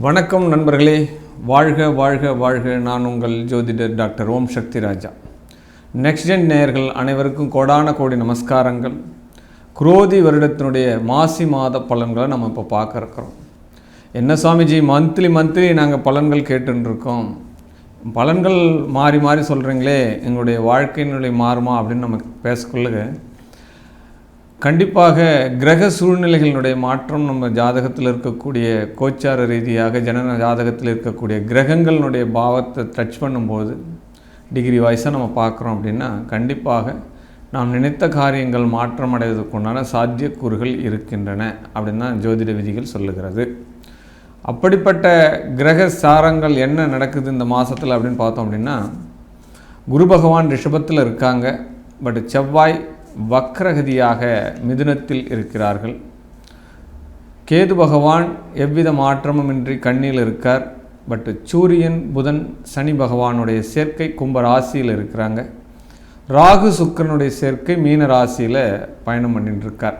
வணக்கம் நண்பர்களே, வாழ்க வாழ்க வாழ்க. நான் உங்கள் ஜோதிடர் டாக்டர் ஓம் சக்தி ராஜா. நெக்ஸ்ட் ஜென் நேயர்கள் அனைவருக்கும் கோடான கோடி நமஸ்காரங்கள். குரோதி வருடத்தினுடைய மாசி மாத பலன்களை நம்ம இப்போ பார்க்க இருக்கிறோம். என்ன சுவாமிஜி, மந்த்லி நாங்கள் பலன்கள் கேட்டுருக்கோம், பலன்கள் மாறி மாறி சொல்கிறீங்களே, எங்களுடைய வாழ்க்கையினுடைய மாறுமா அப்படின்னு நம்ம பேசக்குள்ள கண்டிப்பாக கிரக சூழ்நிலைகளினுடைய மாற்றம் நம்ம ஜாதகத்தில் இருக்கக்கூடிய கோச்சார ரீதியாக ஜனன ஜாதகத்தில் இருக்கக்கூடிய கிரகங்களினுடைய பாவத்தை டச் பண்ணும்போது டிகிரி வைஸாக நம்ம பார்க்குறோம் அப்படின்னா கண்டிப்பாக நாம் நினைத்த காரியங்கள் மாற்றம் அடைவதற்குண்டான சாத்தியக்கூறுகள் இருக்கின்றன அப்படின்னு தான் ஜோதிட விதிகள் சொல்லுகிறது. அப்படிப்பட்ட கிரக சாரங்கள் என்ன நடக்குது இந்த மாதத்தில் அப்படின்னு பார்த்தோம் அப்படின்னா, குரு பகவான் ரிஷபத்தில் இருக்காங்க, பட் செவ்வாய் வக்ரகதியாக மிதுனத்தில் இருக்கிறார்கள். கேது பகவான் எவ்வித மாற்றமும் இன்றி கண்ணியில் இருக்கார், பட் சூரியன் புதன் சனி பகவானுடைய சேர்க்கை கும்ப ராசியில் இருக்கிறாங்க. ராகு சுக்கிரனுடைய சேர்க்கை மீன ராசியில் பயணம் பண்ணிட்டு இருக்கார்.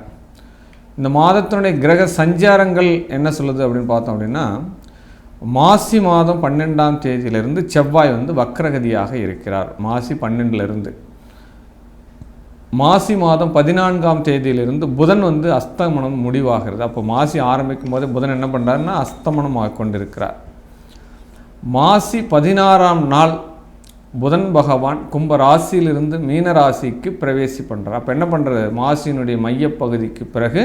இந்த மாதத்தினுடைய கிரக சஞ்சாரங்கள் என்ன சொல்லுது அப்படின்னு பார்த்தோம் அப்படின்னா, மாசி மாதம் 12ஆம் தேதியிலிருந்து செவ்வாய் வக்ரகதியாக இருக்கிறார். மாசி 12லிருந்து மாசி மாதம் 14ஆம் தேதியிலிருந்து புதன் அஸ்தமனம் முடிவாகிறது. அப்போ மாசி ஆரம்பிக்கும் போது புதன் என்ன பண்ணுறாருன்னா அஸ்தமனம் கொண்டிருக்கிறார். மாசி 16ஆம் நாள் புதன் பகவான் கும்ப ராசியிலிருந்து மீன ராசிக்கு பிரவேசி பண்ணுறார். அப்போ என்ன பண்ணுறது, மாசியினுடைய மையப்பகுதிக்கு பிறகு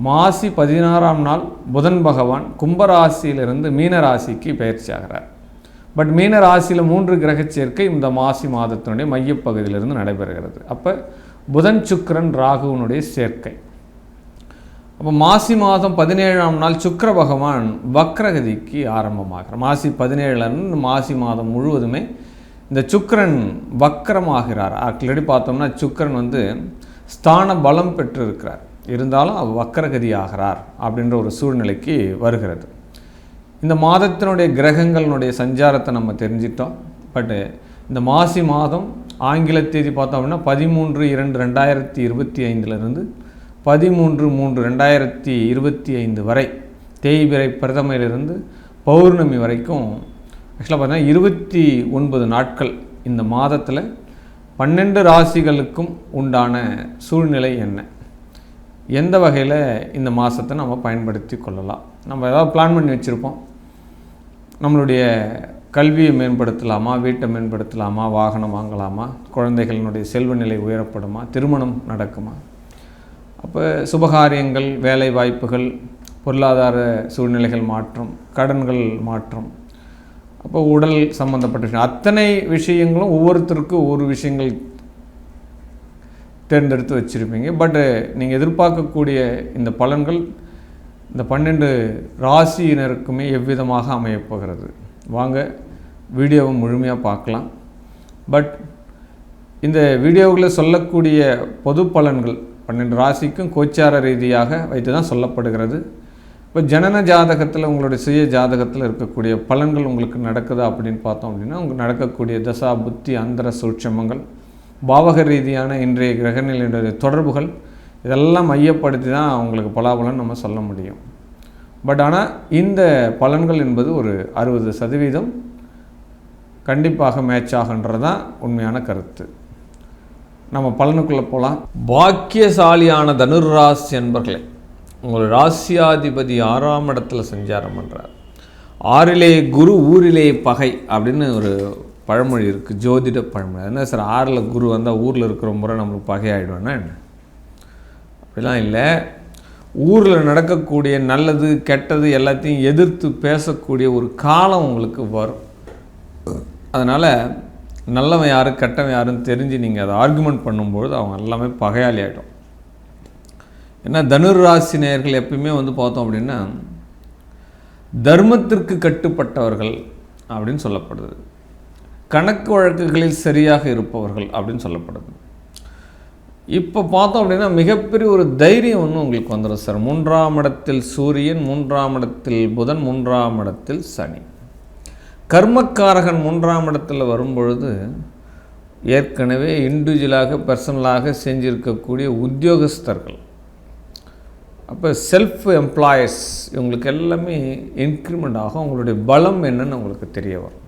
மாசி 16ஆம் நாள் புதன் பகவான் கும்பராசியிலிருந்து மீன ராசிக்கு பயிற்சி ஆகிறார். பட் மீன ராசியில் 3 கிரக சேர்க்கை இந்த மாசி மாதத்தினுடைய மையப்பகுதியிலிருந்து நடைபெறுகிறது. அப்போ புதன் சுக்கிரன் ராகுவனுடைய சேர்க்கை. அப்போ மாசி மாதம் 17ஆம் நாள் சுக்கிர பகவான் வக்ரகதிக்கு ஆரம்பமாகிறார். மாசி 17லேருந்து மாசி மாதம் முழுவதுமே இந்த சுக்கிரன் வக்ரமாகிறார். ஆல்ரெடி பார்த்தோம்னா சுக்கிரன் ஸ்தான பலம் பெற்றிருக்கிறார், இருந்தாலும் வக்ரகதி ஆகிறார் அப்படின்ற ஒரு சூழ்நிலைக்கு வருகிறது. இந்த மாதத்தினுடைய கிரகங்களினுடைய சஞ்சாரத்தை நம்ம தெரிஞ்சிட்டோம். பட்டு இந்த மாசி மாதம் ஆங்கில தேதி பார்த்தோம் அப்படின்னா 13/2/2025 13/3/2025 வரை தேய்பிறை பிரதமையிலிருந்து பௌர்ணமி வரைக்கும் ஆக்சுவலாக பார்த்தீங்கன்னா 29 நாட்கள் இந்த மாதத்தில் 12 ராசிகளுக்கும் உண்டான சூழ்நிலை என்ன, எந்த வகையில் இந்த மாதத்தை நம்ம பயன்படுத்தி கொள்ளலாம். நம்ம ஏதாவது பிளான் பண்ணி வச்சுருப்போம், நம்மளுடைய கல்வியை மேம்படுத்தலாமா, வீட்டை மேம்படுத்தலாமா, வாகனம் வாங்கலாமா, குழந்தைகளினுடைய செல்வ நிலை உயரப்படுமா, திருமணம் நடக்குமா, அப்போ சுபகாரியங்கள், வேலை வாய்ப்புகள், பொருளாதார சூழ்நிலைகள் மாற்றம், கடன்கள் மாற்றம், அப்போ உடல் சம்பந்தப்பட்ட விஷயம், அத்தனை விஷயங்களும் ஒவ்வொருத்தருக்கும் ஒவ்வொரு விஷயங்கள் தேர்ந்தெடுத்து வச்சுருப்பீங்க. பட்டு நீங்கள் எதிர்பார்க்கக்கூடிய இந்த பலன்கள் இந்த 12 ராசியினருக்குமே எவ்விதமாக அமையப்போகிறது. வாங்க வீடியோவை முழுமையாக பார்க்கலாம். பட் இந்த வீடியோவில் சொல்லக்கூடிய பொது பலன்கள் 12 ராசிக்கும் கோச்சார ரீதியாக வைத்து தான் சொல்லப்படுகிறது. இப்போ ஜனன ஜாதகத்தில் உங்களுடைய சுய ஜாதகத்தில் இருக்கக்கூடிய பலன்கள் உங்களுக்கு நடக்குதா அப்படின்னு பார்த்தோம் அப்படின்னா, உங்களுக்கு நடக்கக்கூடிய தசா புத்தி அந்தர சூட்சமங்கள், பாவக ரீதியான இன்றைய கிரகநிலையுடைய தொடர்புகள், இதெல்லாம் மையப்படுத்தி தான் அவங்களுக்கு பலாபலன் நம்ம சொல்ல முடியும். பட் ஆனால் இந்த பலன்கள் என்பது ஒரு 60% கண்டிப்பாக மேட்ச் ஆகுன்றது தான் உண்மையான கருத்து. நம்ம பலனுக்குள்ளே போகலாம். பாக்கியசாலியான தனுராசி என்பர்களே, உங்கள் ராசியாதிபதி 6ஆம் இடத்துல சஞ்சாரம் பண்ணுறார். 6லே குரு ஊரிலே பகை அப்படின்னு ஒரு பழமொழி இருக்குது, ஜோதிட பழமொழி. என்ன சார், 6ல் குரு வந்தால் ஊரில் இருக்கிற முறை நம்மளுக்கு பகையாயிடுவேன்னா என்ன? அப்படிலாம் இல்லை. ஊரில் நடக்கக்கூடிய நல்லது கெட்டது எல்லாத்தையும் எதிர்த்து பேசக்கூடிய ஒரு காலம் உங்களுக்கு வரும். அதனால் நல்லவன் யார் கெட்டவன் யாருன்னு தெரிஞ்சு நீங்கள் அதை ஆர்குமெண்ட் பண்ணும்பொழுது அவங்க எல்லாமே பகையாளி ஆகிடும். ஏன்னா தனுர் ராசி நேயர்கள் எப்பயுமே பார்த்தோம் அப்படின்னா தர்மத்திற்கு கட்டுப்பட்டவர்கள் அப்படின்னு சொல்லப்படுது, கணக்கு வழக்குகளில் சரியாக இருப்பவர்கள் அப்படின்னு சொல்லப்படுது. இப்போ பார்த்தோம் அப்படின்னா மிகப்பெரிய ஒரு தைரியம் உங்களுக்கு வந்துடும் சார். 3ஆம் இடத்தில் சூரியன், 3ஆம் இடத்தில் புதன், 3ஆம் இடத்தில் சனி. கர்மக்காரகன் 3ஆம் இடத்தில் வரும்பொழுது ஏற்கனவே இண்டிவிஜுவலாக பர்சனலாக செஞ்சிருக்கக்கூடிய உத்தியோகஸ்தர்கள் அப்போ செல்ஃப் எம்ப்ளாயர்ஸ் இவங்களுக்கு எல்லாமே இன்க்ரிமெண்ட் ஆகும். அவங்களுடைய பலம் என்னன்னு உங்களுக்கு தெரிய வரும்.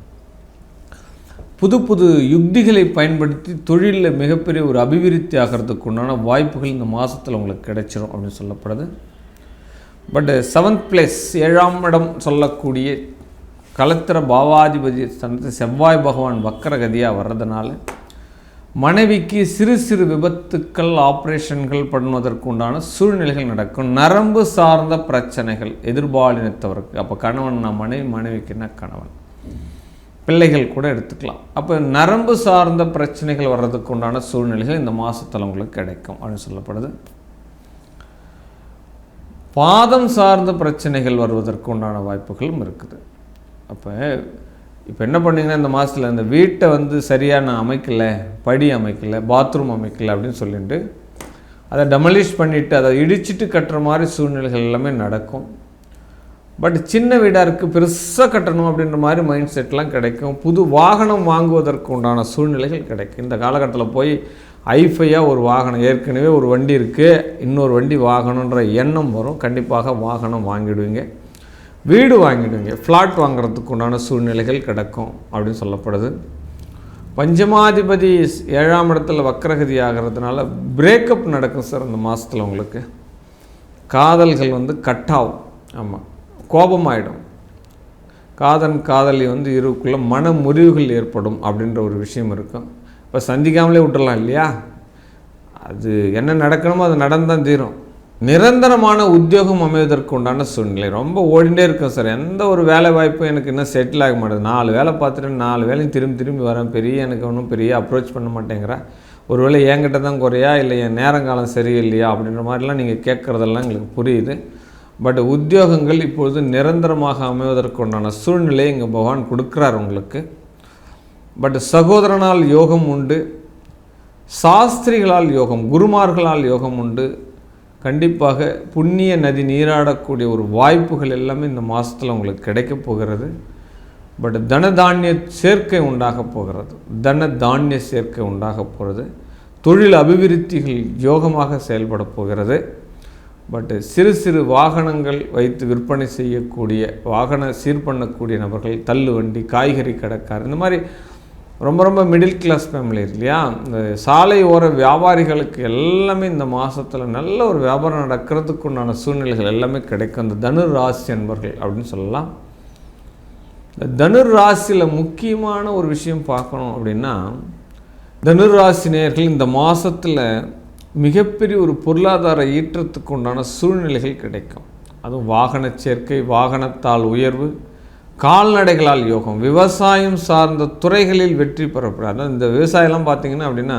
புது புது யுக்திகளை பயன்படுத்தி தொழிலில் மிகப்பெரிய ஒரு அபிவிருத்தி ஆகிறதுக்கு உண்டான வாய்ப்புகள் இந்த மாதத்தில் உங்களுக்கு கிடைச்சிரும் அப்படின்னு சொல்லப்படுது. பட் 7th பிளேஸ் 7ஆம் இடம் சொல்லக்கூடிய கலத்திர பாவாதிபதி ஸ்தானத்து செவ்வாய் பகவான் வக்கரகதியாக வர்றதுனால மனைவிக்கு சிறு சிறு விபத்துக்கள் ஆப்ரேஷன்கள் பண்ணுவதற்கு உண்டான சூழ்நிலைகள் நடக்கும். நரம்பு சார்ந்த பிரச்சனைகள் எதிர்பாலினத்தவருக்கு, அப்போ கணவன்னா மனைவி, மனைவிக்குன்னா கணவன், பிள்ளைகள் கூட எடுத்துக்கலாம். அப்போ நரம்பு சார்ந்த பிரச்சனைகள் வர்றதுக்கு உண்டான சூழ்நிலைகள் இந்த மாதத்தில் உங்களுக்கு கிடைக்கும் அப்படின்னு சொல்லப்படுது. பாதம் சார்ந்த பிரச்சனைகள் வருவதற்கு உண்டான வாய்ப்புகளும் இருக்குது. இப்போ என்ன பண்ணிங்கன்னா இந்த மாதத்தில் இந்த வீட்டை சரியாக நான் அமைக்கலை, படி அமைக்கலை, பாத்ரூம் அமைக்கலை அப்படின்னு சொல்லிட்டு அதை டெமலிஷ் பண்ணிவிட்டு அதை இடிச்சிட்டு கட்டுற மாதிரி சூழ்நிலைகள் எல்லாமே நடக்கும். பட் சின்ன வீடாக இருக்குது, பெருசாக கட்டணும் அப்படின்ற மாதிரி மைண்ட் செட்லாம் கிடைக்கும். புது வாகனம் வாங்குவதற்கு உண்டான சூழ்நிலைகள் கிடைக்கும். இந்த காலகட்டத்தில் போய் ஐஃபையாக ஒரு வாகனம், ஏற்கனவே ஒரு வண்டி இருக்குது, இன்னொரு வண்டி வாங்கணுன்ற எண்ணம் வரும். கண்டிப்பாக வாகனம் வாங்கிடுவீங்க, வீடு வாங்கிடுவீங்க, ஃப்ளாட் வாங்குறதுக்கு உண்டான சூழ்நிலைகள் கிடைக்கும் அப்படின்னு சொல்லப்படுது. பஞ்சமாதிபதி 7ஆம் இடத்துல வக்கரகதி ஆகிறதுனால பிரேக்கப் நடக்கும் சார் இந்த மாதத்தில். உங்களுக்கு காதல்கள் கட் ஆகும். ஆமாம், கோபமாயிடும். காதலி இருக்குள்ளே மன முறிவுகள் ஏற்படும் அப்படின்ற ஒரு விஷயம் இருக்கும். இப்போ சந்திக்காமலே விட்டுடலாம் இல்லையா? அது என்ன நடக்கணுமோ அது நடந்தான் தீரும். நிரந்தரமான உத்தியோகம் அமைவதற்கு உண்டான சூழ்நிலை. ரொம்ப ஓடிண்டே இருக்கும் சார், எந்த ஒரு வேலை வாய்ப்பும் எனக்கு இன்னும் செட்டில் ஆக மாட்டேது. 4 வேலை பார்த்துட்டு 4 வேலையும் திரும்பி வரேன், எனக்கு ஒன்றும் பெரிய அப்ரோச் பண்ண மாட்டேங்கிறேன். ஒருவேளை என்கிட்ட தான் குறையா, இல்லை என் நேரங்காலம் சரியில்லையா அப்படின்ற மாதிரிலாம் நீங்கள் கேட்குறதெல்லாம் எங்களுக்கு புரியுது. பட் உத்தியோகங்கள் இப்பொழுது நிரந்தரமாக அமைவதற்கு உண்டான சூழ்நிலையை இங்கே பகவான் கொடுக்குறார் உங்களுக்கு. பட் சகோதரனால் யோகம் உண்டு, சாஸ்திரிகளால் யோகம், குருமார்களால் யோகம் உண்டு. கண்டிப்பாக புண்ணிய நதி நீராடக்கூடிய ஒரு வாய்ப்புகள் எல்லாமே இந்த மாதத்தில் உங்களுக்கு கிடைக்க போகிறது. பட் தனதானிய சேர்க்கை உண்டாக போகிறது, தனதானிய சேர்க்கை உண்டாக போகிறது. தொழில் அபிவிருத்திகள் யோகமாக செயல்பட போகிறது. பட் சிறு சிறு வாகனங்கள் வைத்து விற்பனை செய்யக்கூடிய, வாகன சீர் பண்ணக்கூடிய நபர்கள், தள்ளு வண்டி, காய்கறி கடைக்கார், இந்த மாதிரி ரொம்ப மிடில் கிளாஸ் ஃபேமிலி இல்லையா, இந்த சாலை ஓர வியாபாரிகளுக்கு எல்லாமே இந்த மாதத்தில் நல்ல ஒரு வியாபாரம் நடக்கிறதுக்கு உண்டான சூழ்நிலைகள் எல்லாமே கிடைக்கும். இந்த தனுர் ராசி என்பர்கள் அப்படின்னு சொல்லலாம். இந்த தனுர் ராசியில் முக்கியமான ஒரு விஷயம் பார்க்கணும் அப்படின்னா, தனுர் ராசி நேயர்கள் இந்த மாதத்தில் மிகப்பெரிய ஒரு பொருளாதார ஈற்றத்துக்கு உண்டான சூழ்நிலைகள் கிடைக்கும். அதுவும் வாகன சேர்க்கை, வாகனத்தால் உயர்வு, கால்நடைகளால் யோகம், விவசாயம் சார்ந்த துறைகளில் வெற்றி பெறப்படாது. இந்த விவசாயம்லாம் பார்த்திங்கன்னா அப்படின்னா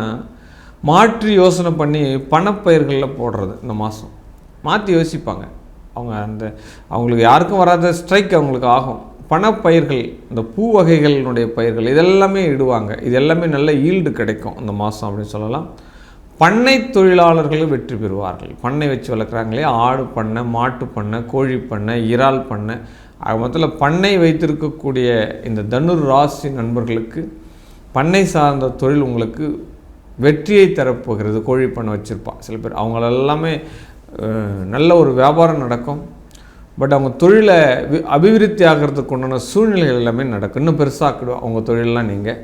மாற்றி யோசனை பண்ணி பணப்பயிர்களில் போடுறது இந்த மாதம் மாற்றி யோசிப்பாங்க. அவங்களுக்கு யாருக்கும் வராத ஸ்ட்ரைக் அவங்களுக்கு ஆகும். பணப்பயிர்கள், இந்த பூ வகைகளினுடைய பயிர்கள் இதெல்லாமே இடுவாங்க. இது எல்லாமே நல்ல ஈல்டு கிடைக்கும் இந்த மாதம் அப்படின்னு சொல்லலாம். பண்ணை தொழிலாளர்களும் வெற்றி பெறுவார்கள். பண்ணை வச்சு வளர்க்குறாங்களே, ஆடு பண்ணை, மாட்டு பண்ணை, கோழி பண்ணை, இறால் பண்ணை, மொத்தத்தில் பண்ணை வைத்திருக்கக்கூடிய இந்த தனுர் ராசி நண்பர்களுக்கு பண்ணை சார்ந்த தொழில் உங்களுக்கு வெற்றியை தரப்போகிறது. கோழி பண்ணை வச்சுருப்பான் சில பேர், அவங்களெல்லாமே நல்ல ஒரு வியாபாரம் நடக்கும். பட் அவங்க தொழிலை அபிவிருத்தி ஆகிறதுக்கு உண்டான சூழ்நிலைகள் எல்லாமே நடக்கும். இன்னும் பெருசாக்கிடுவோம் அவங்க தொழிலெலாம் நீங்கள்.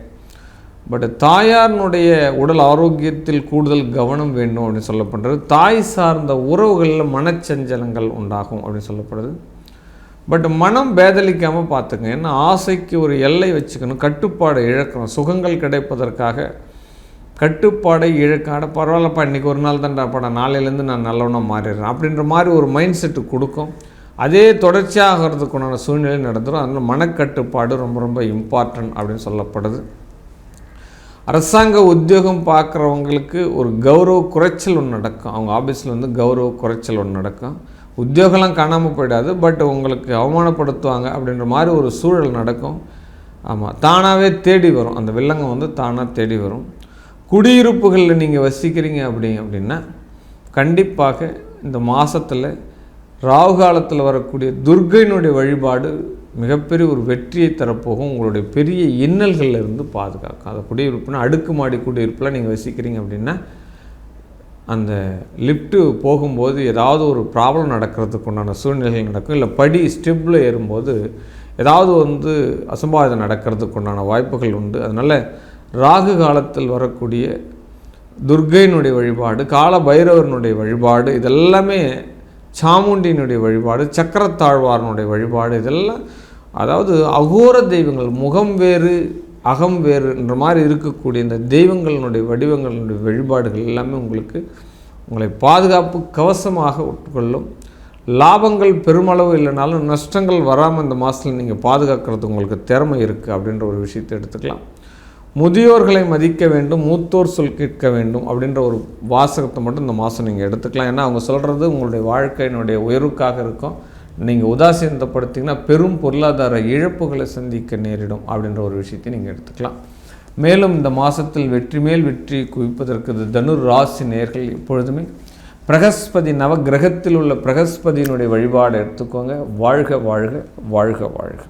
பட் தாயாரினுடைய உடல் ஆரோக்கியத்தில் கூடுதல் கவனம் வேண்டும் அப்படின்னு சொல்லப்படுறது. தாய் சார்ந்த உறவுகளில் மனச்சஞ்சலங்கள் உண்டாகும் அப்படின்னு சொல்லப்படுது. பட் மனம் பேதலிக்காமல் பார்த்துங்க. ஏன்னா ஆசைக்கு ஒரு எல்லை வச்சுக்கணும், கட்டுப்பாடை இழக்கணும். சுகங்கள் கிடைப்பதற்காக கட்டுப்பாடை இழக்காட பரவாயில்லப்பா, இன்றைக்கி ஒரு நாள் தான்டாப்பா, நான் நாளையிலேருந்து நான் நல்லவனாக மாறிடுறேன் அப்படின்ற மாதிரி ஒரு மைண்ட் செட்டு கொடுக்கும். அதே தொடர்ச்சியாகிறதுக்குண்டான சூழ்நிலை நடந்துடும். அதனால் மனக்கட்டுப்பாடு ரொம்ப இம்பார்ட்டன்ட் அப்படின்னு சொல்லப்படுது. அரசாங்க உத்தியோகம் பார்க்குறவங்களுக்கு ஒரு கௌரவ குறைச்சல் ஒன்று நடக்கும். அவங்க ஆஃபீஸில் கௌரவ குறைச்சல் ஒன்று நடக்கும். உத்தியோகம்லாம் காணாமல் போயிடாது, பட் உங்களுக்கு அவமானப்படுத்துவாங்க அப்படின்ற மாதிரி ஒரு சூழல் நடக்கும். ஆமாம், தானாகவே தேடி வரும். அந்த வில்லங்க தானாக தேடி வரும். குடியிருப்புகளில் நீங்கள் வசிக்கிறீங்க அப்படின்னா கண்டிப்பாக இந்த மாதத்தில் ராகு காலத்தில் வரக்கூடிய துர்க்கையினுடைய வழிபாடு மிகப்பெரிய ஒரு வெற்றியை தரப்போகும். உங்களுடைய பெரிய இன்னல்களில் இருந்து பாதுகாக்கும். அதை குடியிருப்புனா அடுக்குமாடி குடியிருப்பில் நீங்கள் வசிக்கிறீங்க அப்படின்னா அந்த லிஃப்ட்டு போகும்போது ஏதாவது ஒரு ப்ராப்ளம் நடக்கிறதுக்கு உண்டான சூழ்நிலைகள் நடக்கும். இல்லை படி ஸ்டெப்பில் ஏறும்போது ஏதாவது அசம்பாவிதம் நடக்கிறதுக்கு உண்டான வாய்ப்புகள் உண்டு. அதனால் ராகு காலத்தில் வரக்கூடிய துர்க்கையினுடைய வழிபாடு, கால பைரவனுடைய வழிபாடு, இதெல்லாமே சாமுண்டியினுடைய வழிபாடு, சக்கரத்தாழ்வாரனுடைய வழிபாடு, இதெல்லாம் அதாவது அகோர தெய்வங்கள், முகம் வேறு அகம் வேறு என்ற மாதிரி இருக்கக்கூடிய இந்த தெய்வங்களினுடைய வடிவங்களினுடைய வழிபாடுகள் எல்லாமே உங்களை பாதுகாப்பு கவசமாக உட்கொள்ளும். லாபங்கள் பெருமளவு இல்லைனாலும் நஷ்டங்கள் வராமல் இந்த மாதத்தில் நீங்கள் பாதுகாக்கிறது உங்களுக்கு திறமை இருக்குது அப்படின்ற ஒரு விஷயத்தை எடுத்துக்கலாம். முதியோர்களை மதிக்க வேண்டும், மூத்தோர் சொல் கேட்க வேண்டும் அப்படின்ற ஒரு வாசகத்தை மட்டும் இந்த மாதம் நீங்கள் எடுத்துக்கலாம். ஏன்னா அவங்க சொல்கிறது உங்களுடைய வாழ்க்கையினுடைய உயர்வுக்காக இருக்கும். நீங்கள் உதாசீனப்படுத்திங்கன்னா பெரும் பொருளாதார இழப்புகளை சந்திக்க நேரிடும் அப்படின்ற ஒரு விஷயத்தை நீங்கள் எடுத்துக்கலாம். மேலும் இந்த மாதத்தில் வெற்றி மேல் வெற்றி குவிப்பதற்கு தனுர் ராசி நேயர்கள் எப்பொழுதுமே பிரகஸ்பதி நவ கிரகத்தில் உள்ள பிரகஸ்பதியினுடைய வழிபாடு எடுத்துக்கோங்க. வாழ்க வாழ்க வாழ்க வாழ்க.